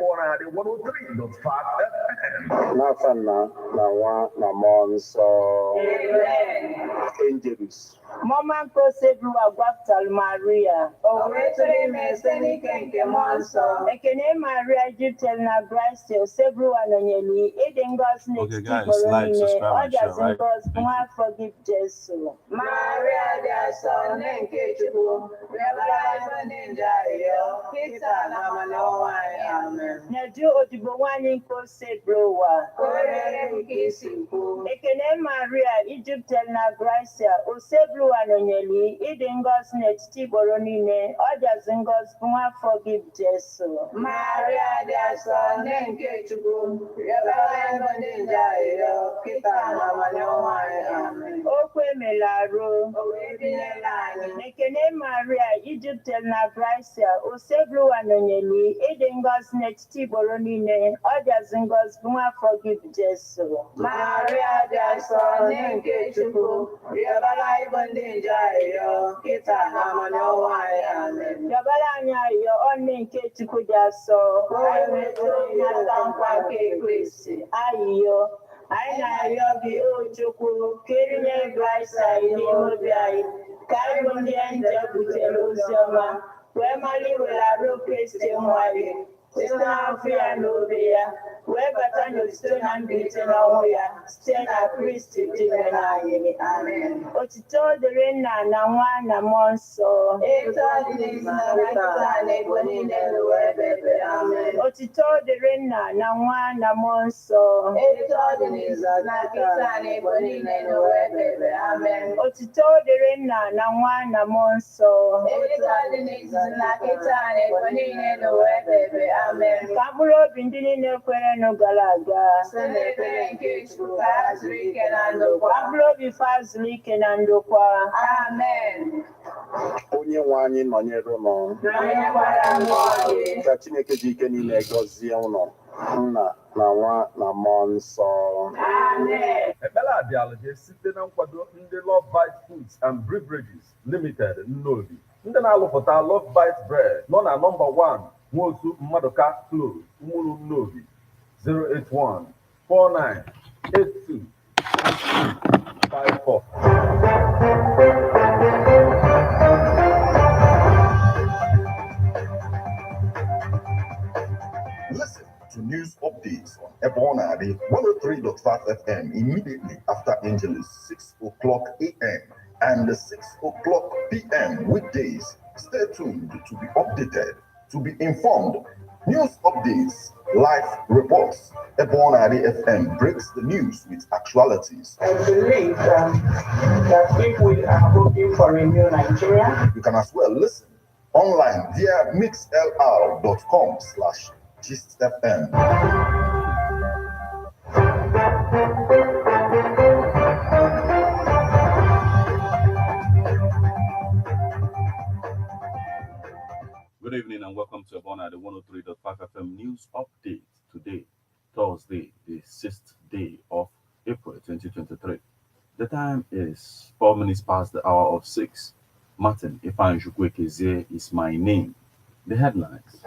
Ebona the 103.5 FM. Nafana na monso angels. Mama ko sebru agwaptal Maria. Owetri meseni kenke monso. Ekene Maria jitel na Grace sebru anonyeli. Eden God's next guys, like, subscribe, and share, right? Thank you. Forgive Jesus. Maria da son nenke chubu. Rebala ninja yo. Kita na manowa amen. Naju odibo wani ko sebru wa. Korere ukisiku. Ekene Maria Egyptel na Grace o sebru anonyeli. Eden God's next tiboronine. Others in God's forgive Jesus. Maria da son nenke chubu. Rebala ninja yo. Kita na manowa amen. Okwe melaro. Owebinelani. Ekene Maria Egyptel na Grace o sebru anonyeli. Eden God's next tiboronine. Others in God's forgive Jesus. Maria da son nenke chubu. Rebala ninja yo. Kita na manowa amen. Yabalanya yo onne nke Chukwu jaso. Ayo. Anyị na-arịọ gị o Chukwu kerenye Grace n'ime obi anyị ka anyị bụ ndị nje butere ozi ọma wee mara iwere arụ Kristi nwa gị site n'afọ ya na obi ya wee bata n'otito na mbilite n'ọnwụ ya site na Kristi dịrị anyị. Amen. Otito dịrị Nna na Nwa na Mmụọ Nsọ. Etu ọ dị n'isi na nkịta na ebo niile n'ụwa ebe ebe. Amen. Otito dịrị Nna na Nwa na Mmụọ Nsọ. Etu ọ dị n'isi na nkịta na ebo niile n'ụwa ebe ebe. Amen. Otito dịrị Nna na Nwa na Mmụọ Nsọ. Etu ọ dị n'isi na nkịta na ebo niile n'ụwa ebe ebe. Amen. Ka mkpụrụ obi ndị niile kwerenụ gara aga. Site n'ekpere nke Chukwu ka ha zuru ike na ndokwa. Ka mkpụrụ obi fa zuru ike na ndokwa. Amen. Onye nwe anyị nọnyere ụnụ. Nọnyekwara mmụọ gị. Ka Chineke ji ike niile gọzie ụnụ. Nna na Nwa na Mmụọ Nsọ. Amen. Ekpere abịala gị site na nkwado ndị Love Bite Foods and Beverages Limited Nnobi. Ndị na-alụpụta Love Bite Bread nọ na nọmba 1 Nwosu Mmaduka Close, Umuru Nnobi, 081-4982-54. Listen to news updates on Ebona, the 103.5 FM immediately after Angelus, 6 o'clock a.m. and 6 o'clock p.m. weekdays. Stay tuned to be updated, to be informed. News updates, live reports. Ebona FM breaks the news with actualities. I believe that if we are hoping for a new Nigeria, You can as well listen online via mixlr.com/gistfm. Good evening and welcome to Ebona, the 103.5 FM News Update. Today, Thursday, the 6th day of April 2023. The time is 4 minutes past the hour of 6. Martin Ifanjukwekezie is my name. The headlines: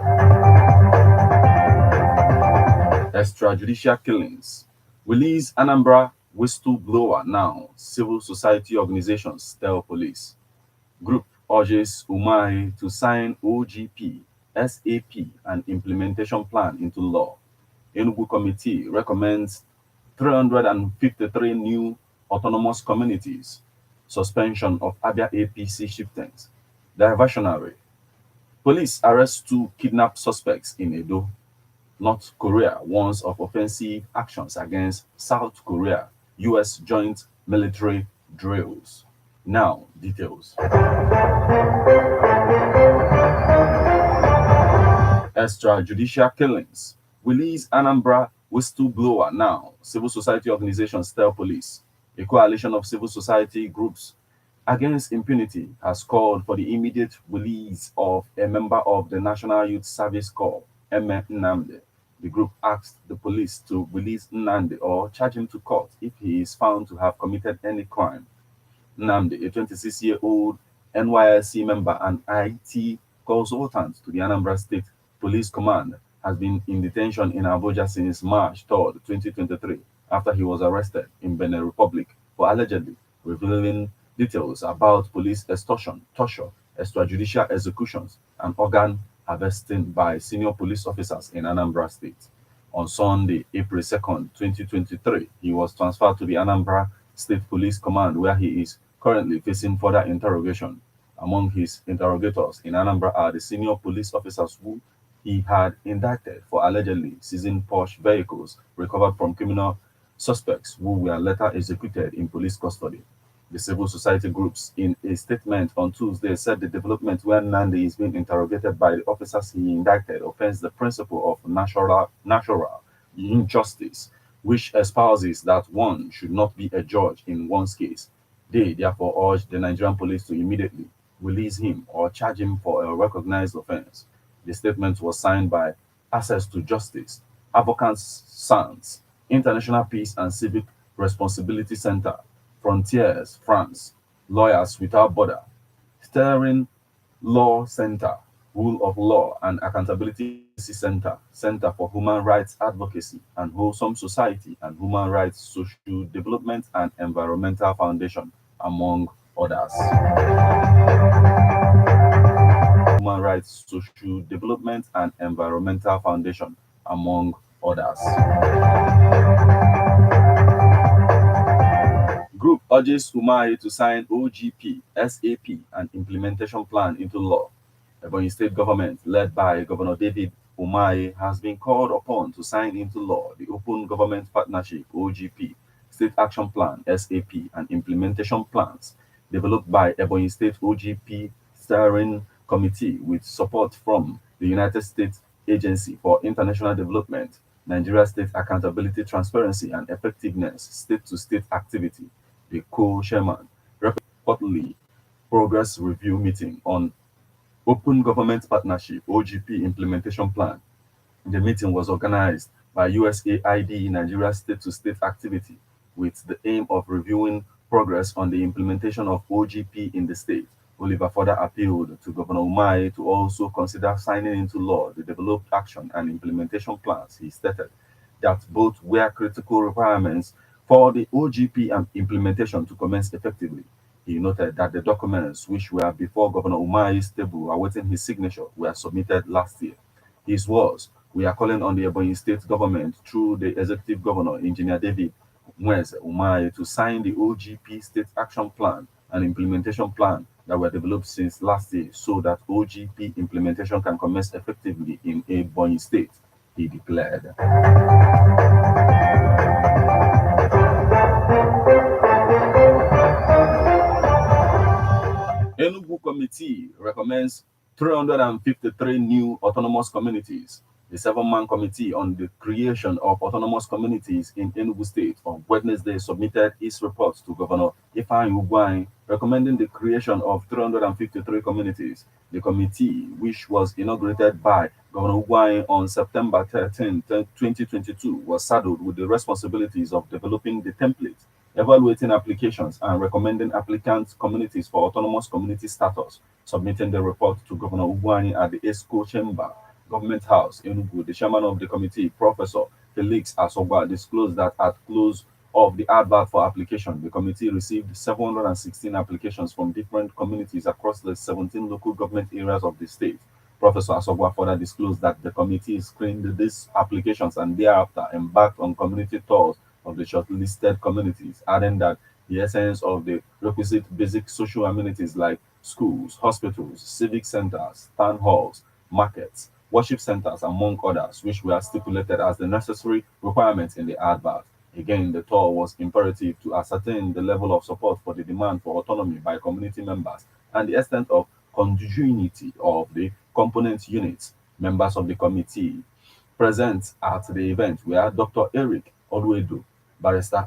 extrajudicial killings. Release Anambra whistleblower now. Civil society organizations tell police. Group urges Umai to sign OGP, SAP, and implementation plan into law. Enugu committee recommends 353 new autonomous communities. Suspension of Abia APC chieftains. Diversionary. Police arrest 2 kidnapped suspects in Edo. North Korea warns of offensive actions against South Korea. U.S. joint military drills. Now, details. Extrajudicial killings. Release Anambra whistleblower now. Civil society organizations tell police. A coalition of civil society groups against impunity has called for the immediate release of a member of the National Youth Service Corps, Eme Nnamdi. The group asked the police to release Nnamdi or charge him to court if he is found to have committed any crime. Nnamdi, a 26-year-old NYSC member and IT consultant to the Anambra State Police Command, has been in detention in Abuja since March 3rd, 2023, after he was arrested in Benin Republic for allegedly revealing details about police extortion, torture, extrajudicial executions, and organ harvesting by senior police officers in Anambra State. On Sunday, April 2nd, 2023, he was transferred to the Anambra State Police Command, where he is currently facing further interrogation. Among his interrogators in Anambra are the senior police officers who he had indicted for allegedly seizing Porsche vehicles recovered from criminal suspects who were later executed in police custody. The civil society groups, in a statement on Tuesday, said the development where Nandi is being interrogated by the officers he indicted offends the principle of natural injustice, which espouses that one should not be a judge in one's case. They therefore urge the Nigerian police to immediately release him or charge him for a recognized offense. The statement was signed by Access to Justice, Advocates Sans, International Peace and Civic Responsibility Center, Frontiers France, Lawyers Without Border, Steering Law Center, Rule of Law and Accountability Center, Center for Human Rights Advocacy and Wholesome Society and Human Rights Social Development and Environmental Foundation, among others. Human Rights Social Development and Environmental Foundation, among others. Group urges Umahi to sign OGP, SAP, and implementation plan into law. Ebonyi State government, led by Governor David Umahi, has been called upon to sign into law the Open Government Partnership, OGP, State Action Plan, SAP, and implementation plans developed by Ebonyi State OGP Steering Committee with support from the United States Agency for International Development, Nigeria State Accountability, Transparency, and Effectiveness State-to-State Activity, the co-chairman, reportedly progress review meeting on Open Government Partnership OGP implementation plan. The meeting was organized by USAID Nigeria State-to-State Activity with the aim of reviewing progress on the implementation of OGP in the state. Oliver further appealed to Governor Umahi to also consider signing into law the developed action and implementation plans. He stated that both were critical requirements for the OGP and implementation to commence effectively. He noted that the documents which were before Governor Umahi's table awaiting his signature were submitted last year. His words, "We are calling on the Ebonyi State government through the Executive Governor, Engineer David Umahi, to sign the OGP State Action Plan and Implementation Plan that were developed since last year so that OGP implementation can commence effectively in Ebonyi State," he declared. Enugu Committee recommends 353 new autonomous communities. The seven-man committee on the creation of autonomous communities in Enugu State on Wednesday submitted its report to Governor Ifeanyi Ugwuanyi, recommending the creation of 353 communities. The committee, which was inaugurated by Governor Ugwuanyi on September 13, 2022, was saddled with the responsibilities of developing the template, evaluating applications, and recommending applicants' communities for autonomous community status. Submitting the report to Governor Ugwuanyi at the ESCO Chamber, Government House, Enugu, the chairman of the committee, Professor Felix Asogwa, disclosed that at close of the advert for application, the committee received 716 applications from different communities across the 17 local government areas of the state. Professor Asogwa further disclosed that the committee screened these applications and thereafter embarked on community tours of the shortlisted communities, adding that the essence of the requisite basic social amenities like schools, hospitals, civic centers, town halls, markets, worship centers, among others, which were stipulated as the necessary requirements in the advert. Again, the tour was imperative to ascertain the level of support for the demand for autonomy by community members and the extent of conjugacy of the component units. Members of the committee present at the event were Dr. Eric Odwedo, Barrister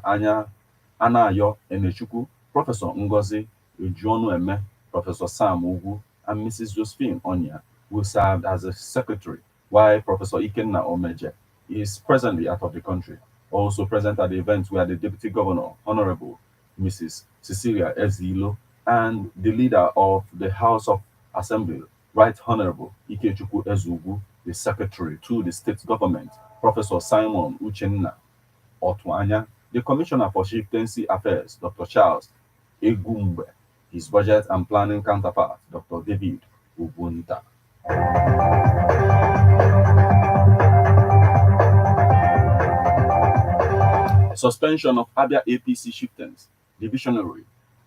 Anayo Enechukwu, Professor Ngozi Ejuonueme, Professor Sam Ugu, and Mrs. Josephine Onya, who served as a secretary, while Professor Ikenna Omeje is presently out of the country. Also present at the event were the Deputy Governor, Honorable Mrs. Cecilia Ezilo, and the leader of the House of Assembly, Right Honorable Ikechukwu Ezugu, the secretary to the state government, Professor Simon Uchenna Otwanya, the commissioner for chieftaincy affairs, Dr. Charles Egumbe, his budget and planning counterpart, Dr. David Ubunta. Suspension of Abia APC chieftains. The visionary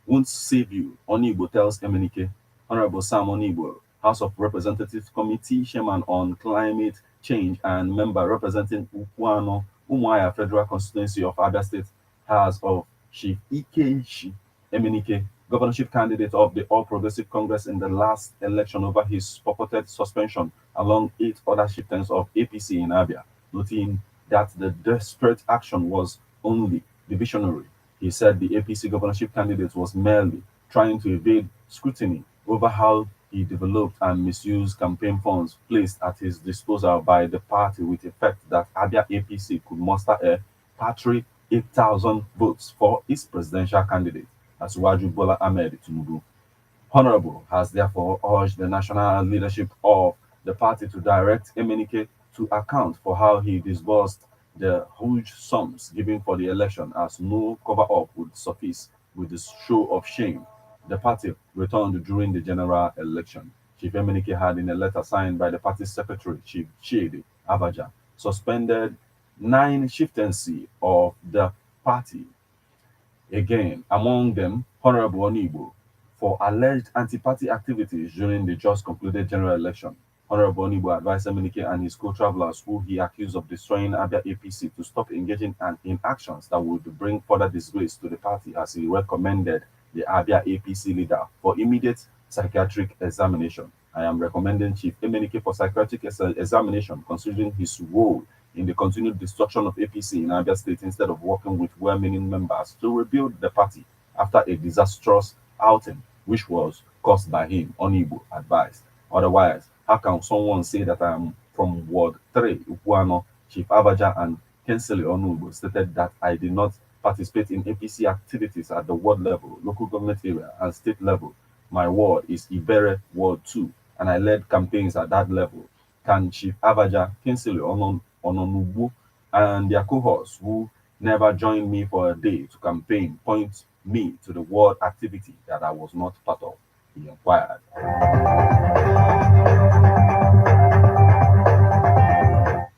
won't save you. Onibo tells Emenike. Honorable Sam Onibo, House of Representatives Committee Chairman on Climate Change and member representing Ukwano, Umuaya Federal Constituency of Abia State, has of Chief Ike Emenike, governorship candidate of the All Progressive Congress in the last election, over his purported suspension along 8 other chieftains of APC in Abia, noting that the desperate action was only divisionary. He said the APC governorship candidate was merely trying to evade scrutiny over how he developed and misused campaign funds placed at his disposal by the party, with effect that Abia APC could muster a paltry 8,000 votes for its presidential candidate, Asuwaju Bola Ahmed Tinubu. Honorable has therefore urged the national leadership of the party to direct Emenike to account for how he disbursed the huge sums given for the election, as no cover-up would suffice with the show of shame the party returned during the general election. Chief Emenike had, in a letter signed by the party's secretary, Chief Chidi Abaja, suspended 9 chieftaincy of the party. Again, among them, Honorable Onibo, for alleged anti-party activities during the just concluded general election. Honorable Onibo advised Emenike and his co-travelers, who he accused of destroying Abia APC, to stop engaging in actions that would bring further disgrace to the party, as he recommended the Abia APC leader for immediate psychiatric examination. I am recommending Chief Emenike for psychiatric examination, considering his role in the continued destruction of APC in Abia State, instead of working with well-meaning members to rebuild the party after a disastrous outing, which was caused by him, Onibo advised. Otherwise, how can someone say that I am from Ward 3, Ukwano? Chief Abaja and Kensele Onubo stated that I did not participate in APC activities at the ward level, local government area, and state level. My ward is Ibere Ward 2, and I led campaigns at that level. Can Chief Abaja, Kensele Ononubu, and their cohorts, who never joined me for a day to campaign, point me to the ward activity that I was not part of? He inquired.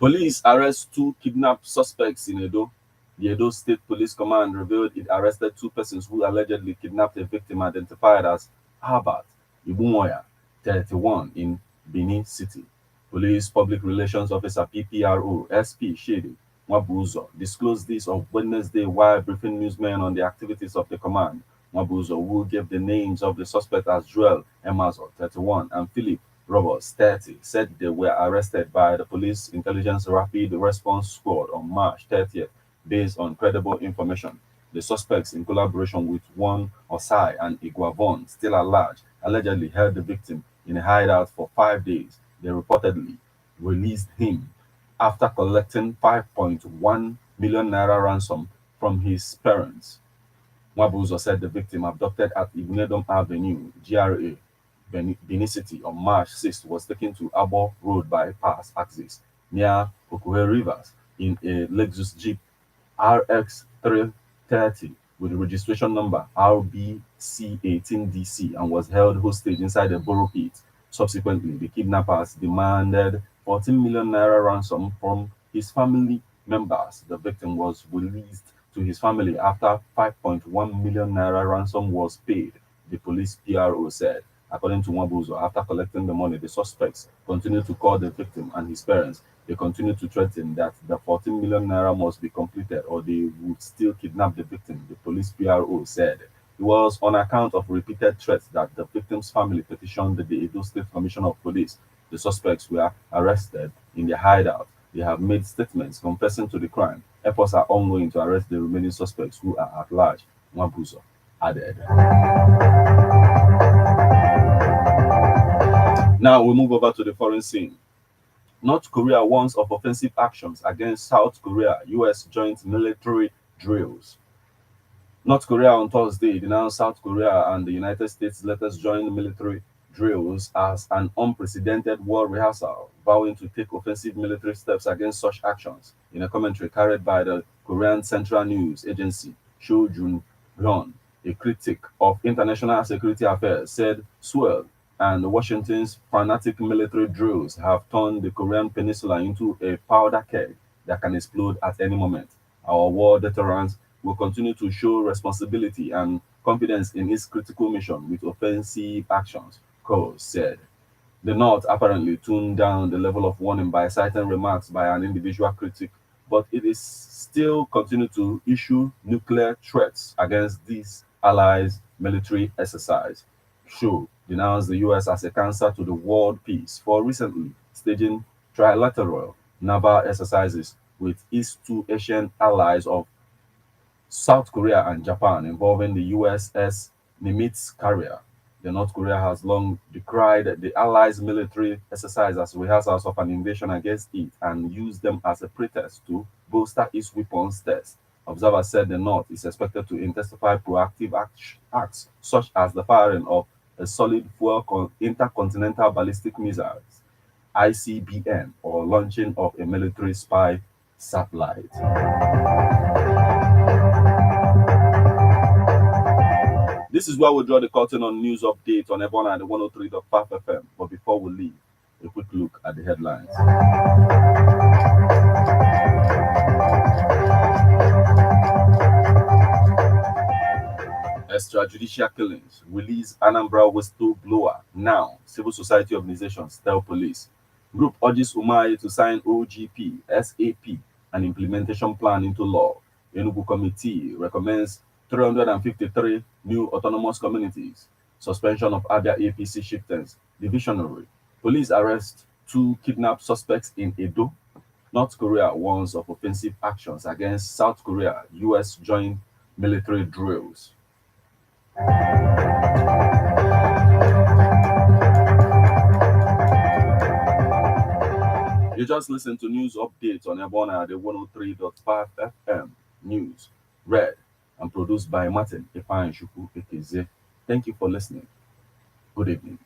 Police arrest 2 kidnapped suspects in Edo. The Edo State Police Command revealed it arrested 2 persons who allegedly kidnapped a victim identified as Albert Ibumoya, 31, in Benin City. Police Public Relations Officer PPRO SP Shedi Mwabuzo disclosed this on Wednesday while briefing newsmen on the activities of the command. Mwabuzo, who gave the names of the suspects as Joel Emazo, 31, and Philip Roberts, 30, said they were arrested by the Police Intelligence Rapid Response Squad on March 30th based on credible information. The suspects, in collaboration with one Osai and Iguavon, still at large, allegedly held the victim in a hideout for 5 days. They reportedly released him after collecting 5.1 million naira ransom from his parents. Mwabuzo said the victim, abducted at Ibnedom Avenue, GRA, Benin City, on March 6th, was taken to Abo Road bypass axis near Okuhe Rivers in a Lexus Jeep RX 330 with the registration number RBC18DC, and was held hostage inside a borrow pit. Subsequently, the kidnappers demanded 14 million naira ransom from his family members. The victim was released to his family after 5.1 million naira ransom was paid, the police PRO said. According to Mwabuzo, after collecting the money, the suspects continued to call the victim and his parents. They continued to threaten that the 14 million naira must be completed or they would still kidnap the victim, the police PRO said. It was on account of repeated threats that the victim's family petitioned the Edo State Commissioner of Police. The suspects were arrested in their hideout. They have made statements confessing to the crime. Efforts are ongoing to arrest the remaining suspects who are at large, Mwabuzo added. Now we move over to the foreign scene. North Korea warns of offensive actions against South Korea, US joint military drills. North Korea on Thursday denounced South Korea and the United States' latest joint military drills as an unprecedented war rehearsal, vowing to take offensive military steps against such actions. In a commentary carried by the Korean Central News Agency, Cho Jun-hyun, a critic of international security affairs, said Seoul and Washington's fanatic military drills have turned the Korean peninsula into a powder keg that can explode at any moment. Our war deterrence will continue to show responsibility and confidence in its critical mission with offensive actions, Cole said. The North apparently tuned down the level of warning by citing remarks by an individual critic, but it is still continue to issue nuclear threats against these allies' military exercise. Shaw denounced the US as a cancer to the world peace for recently staging trilateral naval exercises with its two Asian allies of South Korea and Japan involving the USS Nimitz carrier. The North Korea has long decried the Allies' military exercise as rehearsals of an invasion against it and used them as a pretext to bolster its weapons test. Observers said the North is expected to intensify proactive acts such as the firing of a solid fuel intercontinental ballistic missiles (ICBM) or launching of a military spy satellite. This is where we draw the curtain on news update on Ebona and the 103.5 FM. But before we leave, a quick look at the headlines. Extrajudicial killings, release Anambra whistleblower now, civil society organizations tell police. Group urges Umai to sign OGP, SAP, and implementation plan into law. Enugu committee recommends 353 new autonomous communities. Suspension of Abia APC chieftains, divisionary. Police arrest 2 kidnapped suspects in Edo. North Korea warns of offensive actions against South Korea, US joint military drills. You just listened to news updates on Ebona, the 103.5 FM news, read and produced by Martin Ifan Shuku Ekeze. Thank you for listening. Good evening.